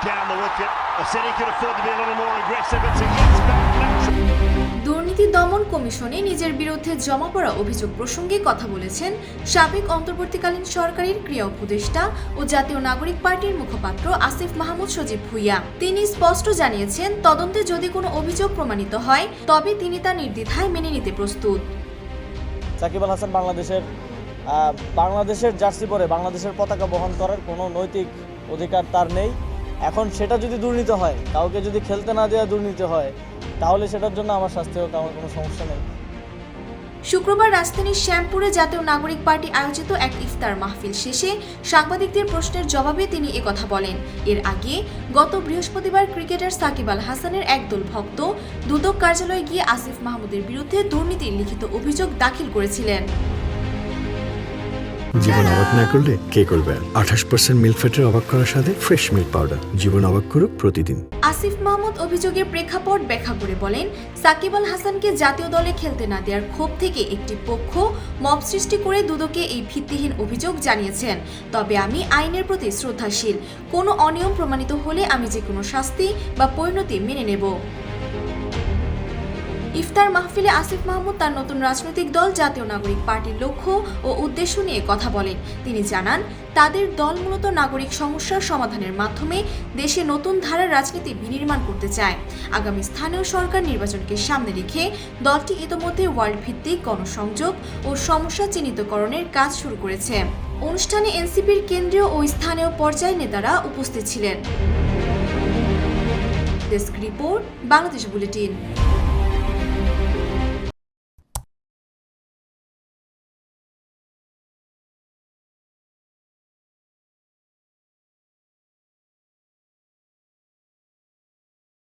down the wicket. I said he could afford to be a little more aggressive. It's against back. দুর্নীতি দমন কমিশনে নিজের বিরুদ্ধে জমা পড়া অভিযোগ প্রসঙ্গে কথা বলেছেন সাবেক অন্তর্বর্তীকালীন সরকারের ক্রীড়া উপদেষ্টা ও জাতীয় নাগরিক পার্টির মুখপাত্র আসিফ মাহমুদ সজীব ভুঁইয়া। তিনি স্পষ্ট জানিয়েছেন, তদন্তে যদি কোনো অভিযোগ প্রমাণিত হয় তবে তিনি তা নির্দ্বিধায় মেনে নিতে প্রস্তুত। সাকিব আল হাসান বাংলাদেশের জার্সি পরে বাংলাদেশের পতাকা বহন করার কোনো নৈতিক অধিকার তার নেই। এখন সেটা যদি দুর্নীতি হয়, কাউকে যদি খেলতে না দেওয়া দুর্নীতি হয়, তাহলে সেটার জন্য আমার শাস্তি হোক, আমার কোনো সমস্যা নেই। শুক্রবার রাজধানীর শ্যামপুরে জাতীয় নাগরিক পার্টি আয়োজিত এক ইফতার মাহফিল শেষে সাংবাদিকদের প্রশ্নের জবাবে তিনি একথা বলেন। এর আগে গত বৃহস্পতিবার ক্রিকেটার সাকিব আল হাসানের একদল ভক্ত দুদক কার্যালয়ে গিয়ে আসিফ মাহমুদের বিরুদ্ধে দুর্নীতির লিখিত অভিযোগ দাখিল করেছিলেন। জীবন অবাক না করলে কে করবে? 28% মিল্ক ফ্যাটের অবাক করার সাথে ফ্রেশ মিল্ক পাউডার। জীবন অবাক করুক প্রতিদিন। আসিফ মাহমুদ অভিযোগের প্রেক্ষাপট ব্যাখ্যা করে বলেন, সাকিব আল হাসানকে জাতীয় দলে খেলতে না দেওয়ার ক্ষোভ থেকে একটি পক্ষ মব সৃষ্টি করে দুদকে এই ভিত্তিহীন অভিযোগ জানিয়েছেন। তবে আমি আইনের প্রতি শ্রদ্ধাশীল। কোনো অনিয়ম প্রমাণিত হলে আমি যে কোনো শাস্তি বা পরিণতি মেনে নেব। ইফতার মাহফিলে আসিফ মাহমুদ তার নতুন রাজনৈতিক দল জাতীয় নাগরিক পার্টির লক্ষ্য ও উদ্দেশ্য নিয়ে কথা বলেন। তিনি জানান, তাদের দল মূলত নাগরিক সমস্যার সমাধানের মাধ্যমে দেশে নতুন ধারার রাজনীতি বিনির্মাণ করতে চায়। আগামী স্থানীয় সরকার নির্বাচনকে সামনে রেখে দলটি ইতোমধ্যে ওয়ার্ল্ড ভিত্তিক গণসংযোগ ও সমস্যা চিহ্নিতকরণের কাজ শুরু করেছে। অনুষ্ঠানে এনসিপির কেন্দ্রীয় ও স্থানীয় পর্যায়ের নেতারা উপস্থিত ছিলেন। Desk report, Bangladesh bulletin.